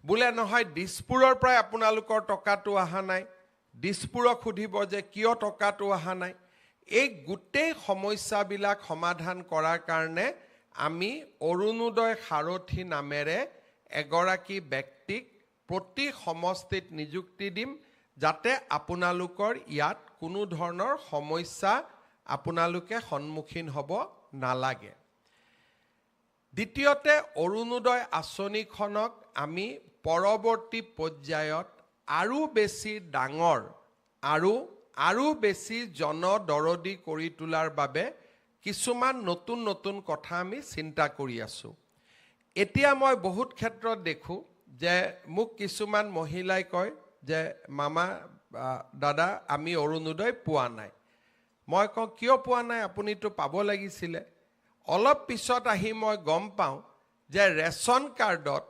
বোলে নহয় দিছপুৰৰ পৰাই আপোনালোকৰ টকাটো অহা নাই, দিছপুৰক সুধিব যে কিয় টকাটো অহা নাই। এই গোটেই সমস্যাবিলাক সমাধান কৰাৰ কাৰণে আমি অৰুণোদয় সাৰথী নামেৰে এগৰাকী ব্যক্তিক প্ৰতি সমষ্টিত নিযুক্তি দিম, যাতে আপোনালোকৰ ইয়াত কোনো ধৰণৰ সমস্যা আপোনালোকে সন্মুখীন হ'ব নালাগে। দ্বিতীয়তে, অৰুণোদয় আঁচনিখনক আমি পৰৱৰ্তী পৰ্যায়ত আৰু বেছি ডাঙৰ আৰু বেছি জনদৰদী কৰি তোলাৰ বাবে কিছুমান নতুন নতুন কথা আমি চিন্তা কৰি আছোঁ। এতিয়া মই বহুত ক্ষেত্ৰত দেখোঁ যে মোক কিছুমান মহিলাই কয় যে মামা দাদা আমি অৰুণোদয় পোৱা নাই। মই কওঁ কিয় পোৱা নাই, আপুনিতো পাব লাগিছিলে। অলপ পিছত আহি মই গম পাওঁ যে ৰেচন কাৰ্ডত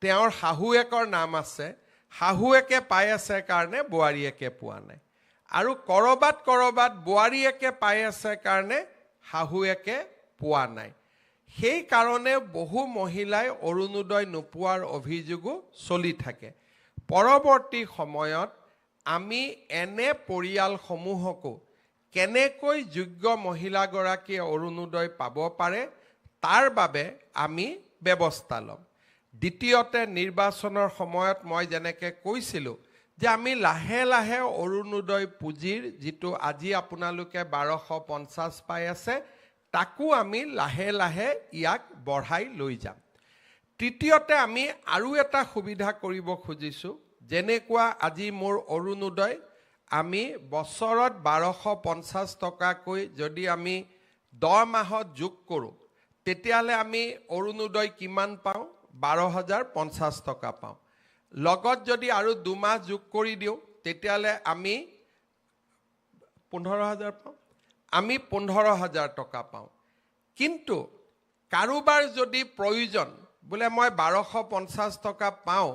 তেওঁৰ শাহুৱেকৰ নাম আছে, শাহুৱেকে পাই আছে কাৰণে বোৱাৰীয়েকে পোৱা নাই, আৰু কৰবাত বোৱাৰীয়েকে পাই আছে কাৰণে শাহুৱেকে পোৱা নাই। সেই কাৰণে বহু মহিলাই অৰুণোদয় নোপোৱাৰ অভিযোগো চলি থাকে। পৰৱৰ্তী সময়ত আমি এনে পৰিয়ালসমূহকো কেনেকৈ যোগ্য মহিলাগৰাকীয়ে অৰুণোদয় পাব পাৰে তাৰ বাবে আমি ব্যৱস্থা ল'ম। দ্বিতীয়তে, নিৰ্বাচনৰ সময়ত মই যেনেকৈ কৈছিলোঁ যে আমি লাহে লাহে অৰুণোদয় পুঁজিৰ যিটো আজি আপোনালোকে 1250 পাই আছে, তাকো আমি লাহে লাহে ইয়াক বঢ়াই লৈ যাম। তৃতীয়তে, আমি আৰু এটা সুবিধা কৰিব খুজিছোঁ, যেনেকুৱা আজি মোৰ অৰুণোদয় আমি বছৰত 1250 টকাকৈ যদি আমি 10 মাহত যোগ কৰোঁ, তেতিয়াহ'লে আমি অৰুণোদয় কিমান পাওঁ? 12,050 টকা পাওঁ। লগত যদি আৰু 2 মাহ যোগ কৰি দিওঁ, তেতিয়াহ'লে আমি 15,000 পাওঁ। আমি 15,000 টকা পাওঁ। কিন্তু কাৰোবাৰ যদি প্ৰয়োজন, বোলে মই 1250 টকা পাওঁ,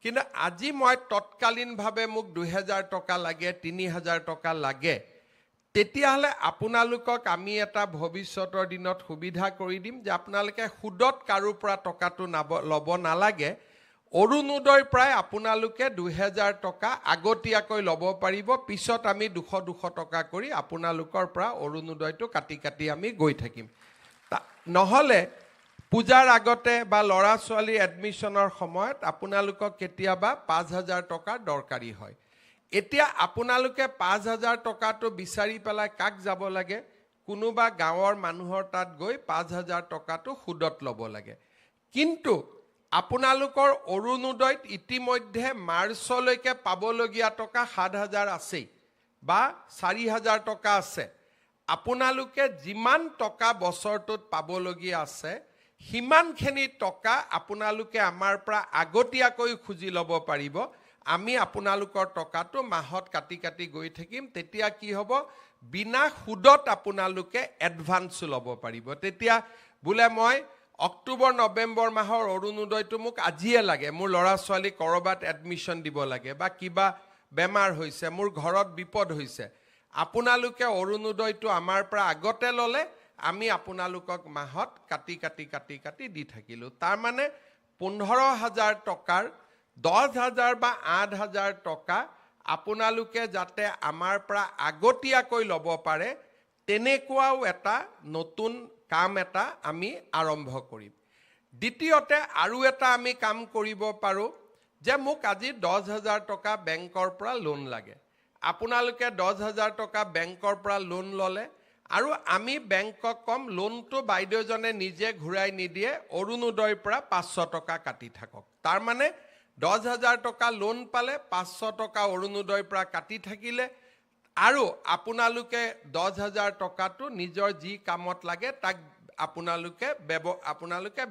কিন্তু আজি মই তৎকালীনভাৱে মোক 2,000 টকা লাগে, 3,000 টকা লাগে, তেতিয়াহ'লে আপোনালোকক আমি এটা ভৱিষ্যতৰ দিনত সুবিধা কৰি দিম যে আপোনালোকে সুদত কাৰোৰ পৰা টকাটো ল'ব নালাগে। অৰুণোদয়ৰ পৰাই আপোনালোকে 2,000 টকা আগতীয়াকৈ ল'ব পাৰিব। পিছত আমি 200 টকা কৰি আপোনালোকৰ পৰা অৰুণোদয়টো কাটি আমি গৈ থাকিম। নহ'লে পূজাৰ আগতে বা ল'ৰা ছোৱালী এডমিশ্যনৰ সময়ত আপোনালোকক কেতিয়াবা 5,000 টকাৰ দৰকাৰী হয়। এতিয়া আপোনালোকে 5,000 টকাটো বিচাৰি পেলাই কাক যাব লাগে? কোনোবা গাঁৱৰ মানুহৰ তাত গৈ 5,000 টকাটো সুদত ল'ব লাগে। কিন্তু আপোনালোকৰ অৰুণোদয়ত ইতিমধ্যে মাৰ্চলৈকে পাবলগীয়া টকা 7,000 আছেই বা 4,000 টকা আছে। আপোনালোকে যিমান টকা বছৰটোত পাবলগীয়া আছে, সিমানখিনি টকা আপোনালোকে আমাৰ পৰা আগতীয়াকৈ খুজি ল'ব পাৰিব। আমি আপোনালোকৰ টকাটো মাহত কাটি গৈ থাকিম। তেতিয়া কি হ'ব? বিনা সুদত আপোনালোকে এডভান্সো ল'ব পাৰিব। তেতিয়া বোলে মই অক্টোবৰ নৱেম্বৰ মাহৰ অৰুণোদয়টো মোক আজিয়ে লাগে, মোৰ ল'ৰা ছোৱালী ক'ৰবাত এডমিশ্যন দিব লাগে বা কিবা বেমাৰ হৈছে, মোৰ ঘৰত বিপদ হৈছে, আপোনালোকে অৰুণোদয়টো আমাৰ পৰা আগতে ল'লে, আমি আপোনালোকক মাহত কাটি দি থাকিলোঁ। তাৰমানে 15,000 টকাৰ 10,000 বা 8,000 টকা আপোনালোকে যাতে আমাৰ পৰা আগতীয়াকৈ ল'ব পাৰে, তেনেকুৱাও এটা নতুন কাম এটা আমি আৰম্ভ কৰিম। দ্বিতীয়তে, আৰু এটা আমি কাম কৰিব পাৰোঁ যে মোক আজি 10,000 টকা বেংকৰ পৰা লোন লাগে। আপোনালোকে 10,000 টকা বেংকৰ পৰা লোন ল'লে, আৰু আমি বেংকক কম লোনটো বাইদেউজনে নিজে ঘূৰাই নিদিয়ে, অৰুণোদয়ৰ পৰা 500 টকা কাটি থাকক। তাৰমানে 10,000 টকা লোন পালে, 500 টকা অৰুণোদয়ৰ পৰা কাটি থাকিলে, আৰু আপোনালোকে 10,000 টকাটো নিজৰ যি কামত লাগে তাক আপোনালোকে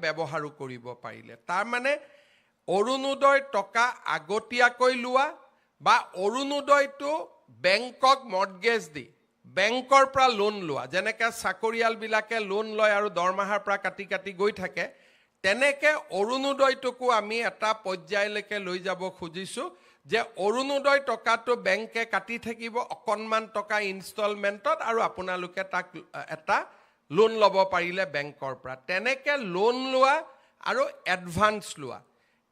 ব্যৱহাৰো কৰিব পাৰিলে। তাৰমানে অৰুণোদয়ৰ টকা আগতীয়াকৈ লোৱা বা অৰুণোদয়টো বেংকক মৰ্টগেজ দি বেংকৰ পৰা লোন লোৱা, যেনেকৈ চাকৰিয়ালবিলাকে লোন লয় আৰু দৰমহাৰ পৰা কাটি গৈ থাকে, তেনেকৈ অৰুণোদয়টোকো আমি এটা পৰ্যায়লৈকে লৈ যাব খুজিছোঁ যে অৰুণোদয় টকাটো বেংকে কাটি থাকিব অকণমান টকা ইনষ্টলমেণ্টত, আৰু আপোনালোকে তাক এটা লোন ল'ব পাৰিলে বেংকৰ পৰা। তেনেকৈ লোন লোৱা আৰু এডভান্স লোৱা,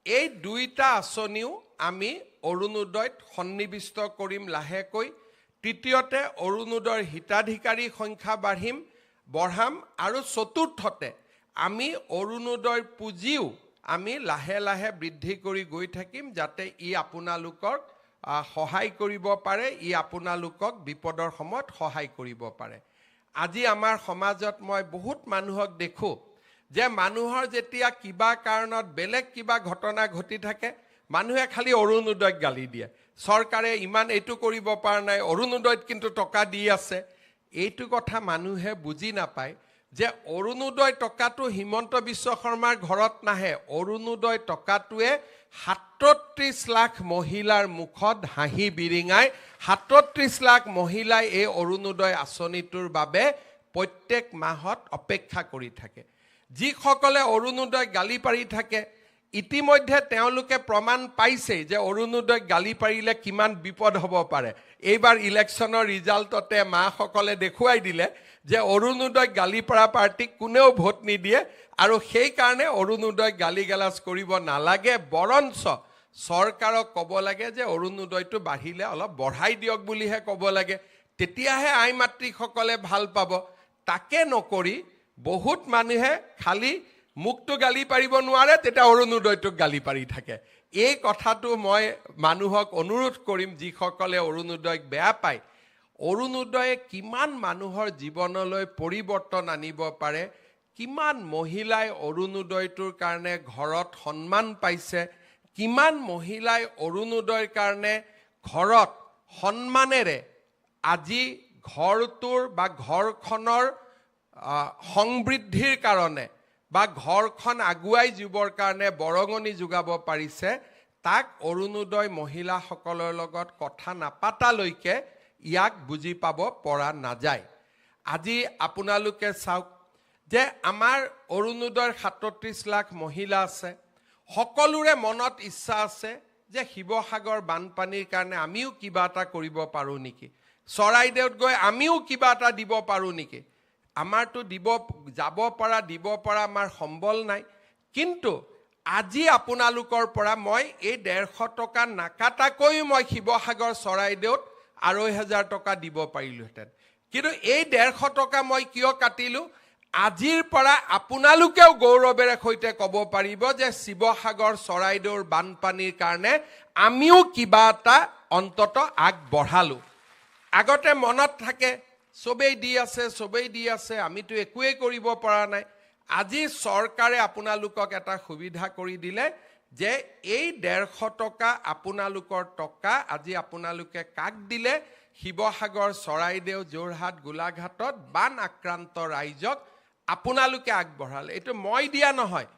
এই দুইটা আঁচনিও আমি অৰুণোদয়ত সন্নিৱিষ্ট কৰিম লাহেকৈ। তৃতীয়তে অৰুণোদয়ৰ হিতাধিকাৰী সংখ্যা বঢ়াম আৰু চতুৰ্থতে আমি অৰুণোদয়ৰ পুঁজিও আমি লাহে লাহে বৃদ্ধি কৰি গৈ থাকিম, যাতে ই আপোনালোকক সহায় কৰিব পাৰে, ই আপোনালোকক বিপদৰ সময়ত সহায় কৰিব পাৰে। আজি আমাৰ সমাজত মই বহুত মানুহক দেখোঁ যে মানুহৰ যেতিয়া কিবা কাৰণত বেলেগ কিবা ঘটনা ঘটি থাকে, মানুহে খালি অৰুণোদয়ক গালি দিয়ে। চৰকাৰে ইমান এইটো কৰিব পৰা নাই, অৰুণোদয়ত কিন্তু টকা দি আছে। এইটো কথা মানুহে বুজি নাপায় যে অৰুণোদয় টকাটো হিমন্ত বিশ্ব শৰ্মাৰ ঘৰত নাহে। অৰুণোদয় টকাটোৱে ৩৭ লাখ মহিলাৰ মুখত হাঁহি বিৰিঙাই ৩৭ লাখ মহিলাই এই অৰুণোদয় আঁচনিটোৰ বাবে প্ৰত্যেক মাহত অপেক্ষা কৰি থাকে। যিসকলে অৰুণোদয় গালি পাৰি থাকে, ইতিমধ্যে তেওঁলোকে প্ৰমাণ পাইছেই যে অৰুণোদয় গালি পাৰিলে কিমান বিপদ হ'ব পাৰে। এইবাৰ ইলেকশ্যনৰ ৰিজাল্টতে মাসকলে দেখুৱাই দিলে যে অৰুণোদয় গালি পৰা পাৰ্টিক কোনেও ভোট নিদিয়ে, আৰু সেইকাৰণে অৰুণোদয় গালি গালাজ কৰিব নালাগে, বৰঞ্চ চৰকাৰক ক'ব লাগে যে অৰুণোদয়টো বাঢ়িলে অলপ বঢ়াই দিয়ক বুলিহে ক'ব লাগে। তেতিয়াহে আই মাতৃসকলে ভাল পাব। তাকে নকৰি বহুত মানুহে খালি মুখটো গালি পাৰিব নোৱাৰে, তেতিয়া অৰুণোদয়টোক গালি পাৰি থাকে। এই কথাটো মই মানুহক অনুৰোধ কৰিম, যিসকলে অৰুণোদয়ক বেয়া পায়, অৰুণোদয়ে কিমান মানুহৰ জীৱনলৈ পৰিৱৰ্তন আনিব পাৰে, কিমান মহিলাই অৰুণোদয়টোৰ কাৰণে ঘৰত সন্মান পাইছে, কিমান মহিলাই অৰুণোদয়ৰ কাৰণে ঘৰত সন্মানেৰে আজি ঘৰটোৰ বা ঘৰখনৰ সমৃদ্ধিৰ কাৰণে বা ঘৰখন আগুৱাই যাবৰ কাৰণে বৰঙণি যোগাব পাৰিছে, তাক অৰুণোদয় মহিলাসকলৰ লগত কথা নাপাতালৈকে ইয়াক বুজি পাব পৰা নাযায়। আজি আপোনালোকে চাওক যে আমাৰ অৰুণোদয়ৰ ৩৭ লাখ মহিলা আছে। সকলোৰে মনত ইচ্ছা আছে যে শিৱসাগৰ বানপানীৰ কাৰণে আমিও কিবা এটা কৰিব পাৰোঁ নেকি, চৰাইদেউত গৈ আমিও কিবা এটা দিব পাৰোঁ নেকি। আমাৰতো দিব পৰা আমাৰ সম্বল নাই। কিন্তু আজি আপোনালোকৰ পৰা মই এই ১৫০ টকা নাকাটাকৈও মই শিৱসাগৰ চৰাইদেউত ২৫০০ টকা দিব পাৰিলোহেঁতেন। কিন্তু এই ১৫০ টকা মই কিয় কাটিলোঁ, আজিৰ পৰা আপোনালোকেও গৌৰৱেৰে সৈতে ক'ব পাৰিব যে শিৱসাগৰ চৰাইদেউৰ বানপানীৰ কাৰণে আমিও কিবা এটা অন্তত আগবঢ়ালোঁ। আগতে মনত থাকে চবেই দি আছে, আমিতো একোৱেই কৰিব পৰা নাই। আজি চৰকাৰে আপোনালোকক এটা সুবিধা কৰি দিলে যে এই ১৫০ টকা আপোনালোকৰ টকা আজি আপোনালোকে কাক দিলে, শিৱসাগৰ চৰাইদেউ যোৰহাট গোলাঘাটত বান আক্ৰান্ত ৰাইজক আপোনালোকে আগবঢ়ালে। এইটো মই দিয়া নহয়,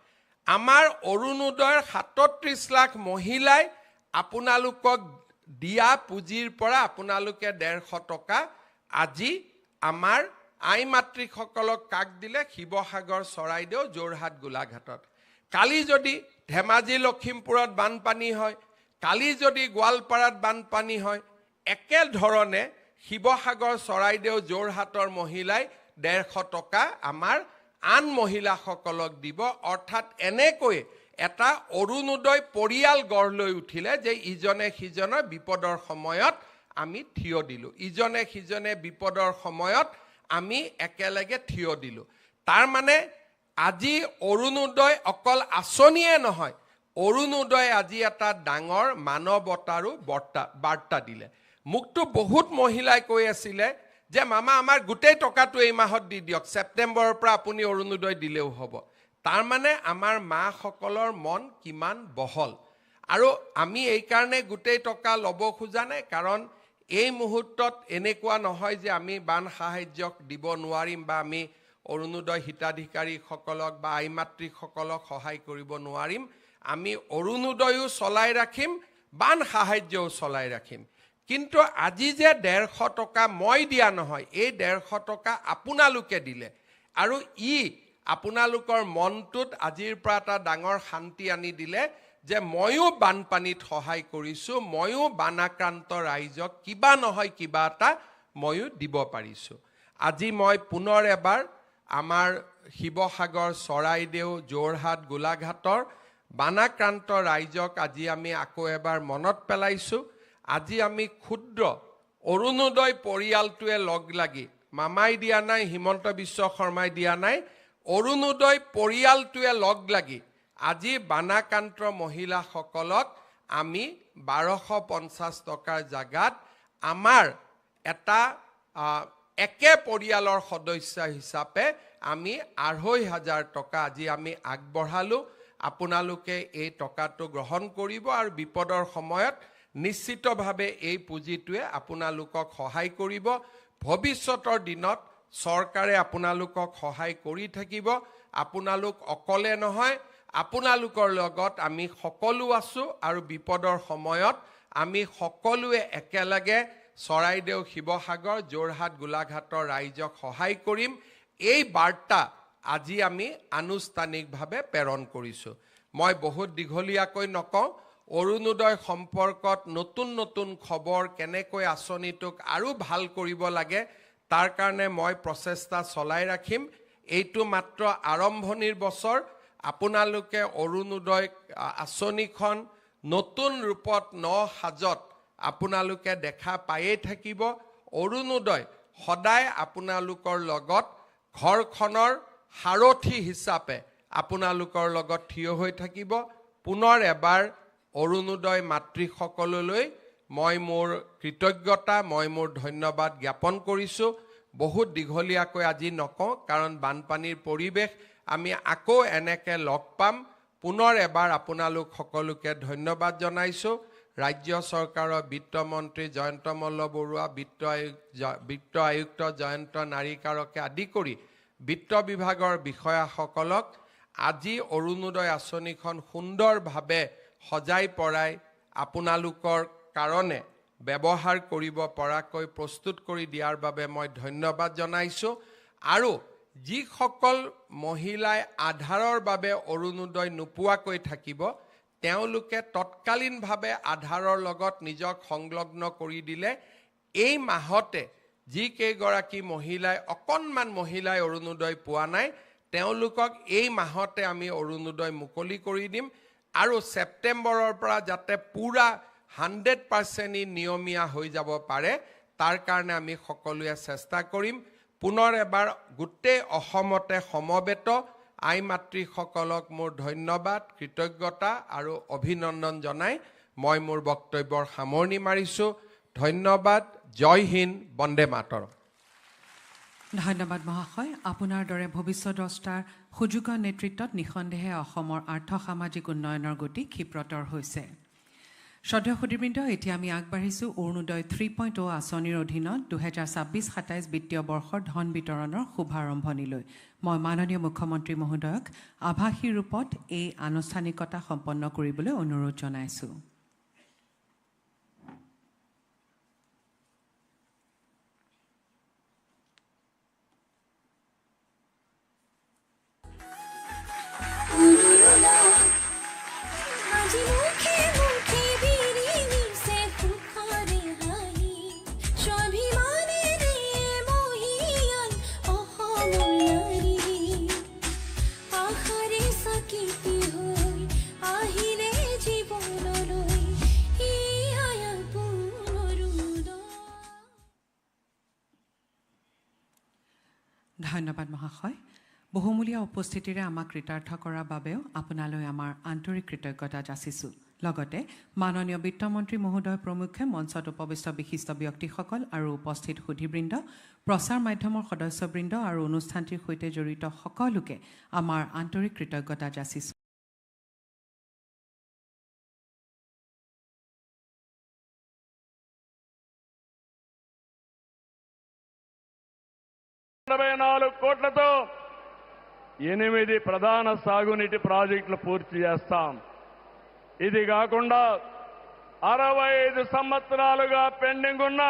আমাৰ অৰুণোদয়ৰ ৩৭ লাখ মহিলাই আপোনালোকক দিয়া পুঁজিৰ পৰা আপোনালোকে ১৫০ টকা আজি আমাৰ আই মাতৃসকলক কাক দিলে, শিৱসাগৰ চৰাইদেউ যোৰহাট গোলাঘাটত। কালি যদি ধেমাজি লখিমপুৰত বানপানী হয়, কালি যদি গোৱালপাৰাত বানপানী হয়, একেধৰণে শিৱসাগৰ চৰাইদেউ যোৰহাটৰ মহিলাই ১৫০ টকা আমাৰ আন মহিলাসকলক দিব। অৰ্থাৎ এনেকৈ এটা অৰুণোদয় পৰিয়াল গঢ় লৈ উঠিলে যে ইজনে সিজনৰ বিপদৰ সময়ত আমি থিয় দিলোঁ, ইজনে সিজনে বিপদৰ সময়ত আমি একেলগে থিয় দিলোঁ। তাৰ মানে আজি অৰুণোদয় অকল আঁচনিয়ে নহয়, অৰুণোদয় আজি এটা ডাঙৰ মানৱতাৰো বাৰ্তা দিলে। মোকতো বহুত মহিলাই কৈ আছিলে যে মামা আমাৰ গোটেই টকাটো এই মাহত দি দিয়ক, ছেপ্টেম্বৰৰ পৰা আপুনি অৰুণোদয় দিলেও হ'ব। তাৰ মানে আমাৰ মাসকলৰ মন কিমান বহল। আৰু আমি এইকাৰণে গোটেই টকা ল'ব খোজা নাই, কাৰণ এই মুহূৰ্তত এনেকুৱা নহয় যে আমি বান সাহায্যক দিব নোৱাৰিম বা আমি অৰুণোদয় হিতাধিকাৰীসকলক বা আই মাতৃসকলক সহায় কৰিব নোৱাৰিম। আমি অৰুণোদয়ো চলাই ৰাখিম, বান সাহায্যও চলাই ৰাখিম। কিন্তু আজি যে ১৫০ টকা মই দিয়া নহয়, এই ১৫০ টকা আপোনালোকে দিলে, আৰু ই আপোনালোকৰ মনটোত আজিৰ পৰা এটা ডাঙৰ শান্তি আনি দিলে যে ময়ো বানপানীত সহায় কৰিছোঁ, ময়ো বানাক্ৰান্ত ৰাইজক কিবা নহয় কিবা এটা ময়ো দিব পাৰিছোঁ। আজি মই পুনৰ এবাৰ আমাৰ শিৱসাগৰ চৰাইদেউ যোৰহাট গোলাঘাটৰ বানাক্ৰান্ত ৰাইজক আজি আমি আকৌ এবাৰ মনত পেলাইছোঁ। আজি আমি ক্ষুদ্ৰ অৰুণোদয় পৰিয়ালটোৱে লগ লাগি, মামাই দিয়া নাই, হিমন্ত বিশ্ব শৰ্মাই দিয়া নাই, অৰুণোদয় পৰিয়ালটোৱে লগ লাগি আজি বানাক্ৰান্ত মহিলাসকলক আমি 1250 টকাৰ জাগাত আমাৰ এটা একে পৰিয়ালৰ সদস্য হিচাপে আমি 2500 টকা আজি আমি আগবঢ়ালোঁ। আপোনালোকে এই টকাটো গ্ৰহণ কৰিব আৰু বিপদৰ সময়ত নিশ্চিতভাৱে এই পুঁজিটোৱে আপোনালোকক সহায় কৰিব। ভৱিষ্যতৰ দিনত চৰকাৰে আপোনালোকক সহায় কৰি থাকিব। আপোনালোক অকলে নহয়, আপোনালোকৰ লগত আমি সকলো আছোঁ আৰু বিপদৰ সময়ত আমি সকলোৱে একেলগে চৰাইদেউ, শিৱসাগৰ, যোৰহাট, গোলাঘাটৰ ৰাইজক সহায় কৰিম। এই বাৰ্তা আজি আমি আনুষ্ঠানিকভাৱে প্ৰেৰণ কৰিছোঁ। মই বহুত দীঘলীয়াকৈ নকওঁ, অৰুণোদয় সম্পৰ্কত নতুন নতুন খবৰ, কেনেকৈ আঁচনিটোক আৰু ভাল কৰিব লাগে তাৰ কাৰণে মই প্ৰচেষ্টা চলাই ৰাখিম। এইটো মাত্ৰ আৰম্ভণিৰ বছৰ। আপোনালোকে অৰুণোদয় আঁচনিখন নতুন ৰূপত সাজত আপোনালোকে দেখা পায়েই থাকিব। অৰুণোদয় সদায় আপোনালোকৰ লগত ঘৰখনৰ সাৰথি হিচাপে আপোনালোকৰ লগত থিয় হৈ থাকিব। পুনৰ এবাৰ অৰুণোদয় মাতৃসকললৈ মই মোৰ কৃতজ্ঞতা, মই মোৰ ধন্যবাদ জ্ঞাপন কৰিছোঁ। বহুত দীঘলীয়াকৈ আজি নকওঁ, কাৰণ বানপানীৰ পৰিৱেশ। আমি আকৌ এনেকৈ লগ পাম। পুনৰ এবাৰ আপোনালোক সকলোকে ধন্যবাদ জনাইছোঁ। ৰাজ্য চৰকাৰৰ বিত্তমন্ত্ৰী জয়ন্ত মল্লবৰুৱা, বিত্ত আয়ুক্ত জয়ন্ত নাৰিকাৰকে আদি কৰি বিত্ত বিভাগৰ বিষয়াসকলক আজি অৰুণোদয় আঁচনিখন সুন্দৰভাৱে সজাই পৰাই আপোনালোকৰ কাৰণে ব্যৱহাৰ কৰিব পৰাকৈ প্ৰস্তুত কৰি দিয়াৰ বাবে মই ধন্যবাদ জনাইছোঁ। আৰু যিসকল মহিলাই আধাৰৰ বাবে অৰুণোদয় নোপোৱাকৈ থাকিব, তেওঁলোকে তৎকালীনভাৱে আধাৰৰ লগত নিজক সংলগ্ন কৰি দিলে এই মাহতে যিকেইগৰাকী মহিলাই অকণমান মহিলাই অৰুণোদয় পোৱা নাই, তেওঁলোকক এই মাহতে আমি অৰুণোদয় মুকলি কৰি দিম। আৰু ছেপ্টেম্বৰৰ পৰা যাতে পূৰা 100% নিয়মীয়া হৈ যাব পাৰে, তাৰ কাৰণে আমি সকলোৱে চেষ্টা কৰিম। পুনৰ এবাৰ গোটেই অসমতে সমবেত আই মাতৃসকলক মোৰ ধন্যবাদ, কৃতজ্ঞতা আৰু অভিনন্দন জনাই মই মোৰ বক্তব্যৰ সামৰণি মাৰিছোঁ। ধন্যবাদ। জয় হিন্দ, বন্দে মাতৰম। ধন্যবাদ মহাশয়। আপোনাৰ দৰে ভৱিষ্যদ্ৰষ্টাৰ সুযোগ্য নেতৃত্বত নিঃসন্দেহে অসমৰ আৰ্থ সামাজিক উন্নয়নৰ গতি ক্ষীপ্ৰতৰ হৈছে। শ্ৰদ্ধেয় সুধীবৃন্দ, এতিয়া আমি আগবাঢ়িছোঁ অৰুণোদয় 3.0 আঁচনিৰ অধীনত 2026-27 বিত্তীয় বৰ্ষৰ ধন বিতৰণৰ শুভাৰম্ভণিলৈ। মই মাননীয় মুখ্যমন্ত্ৰী মহোদয়ক আভাসী ৰূপত এই আনুষ্ঠানিকতা সম্পন্ন কৰিবলৈ অনুৰোধ জনাইছোঁ। ধন্যবাদ মহাশয়। বহুমূলীয়া উপস্থিতিৰে আমাক কৃতাৰ্থ কৰাৰ বাবেও আপোনালৈ আমাৰ আন্তৰিক কৃতজ্ঞতা যাচিছোঁ। লগতে মাননীয় বিত্তমন্ত্ৰী মহোদয় প্ৰমুখ্যে মঞ্চত উপবিষ্ট বিশিষ্ট ব্যক্তিসকল আৰু উপস্থিত সুধীবৃন্দ, প্ৰচাৰ মাধ্যমৰ সদস্যবৃন্দ আৰু অনুষ্ঠানটিৰ সৈতে জড়িত সকলোকে আমাৰ আন্তৰিক কৃতজ্ঞতা যাচিছোঁ। కోట్లతో 8 ప్రధాన సాగునీటి ప్రాజెక్టులు పూర్తి చేస్తాం. ఇది కాకుండా 65 సంవత్సరాలుగా పెండింగ్ ఉన్న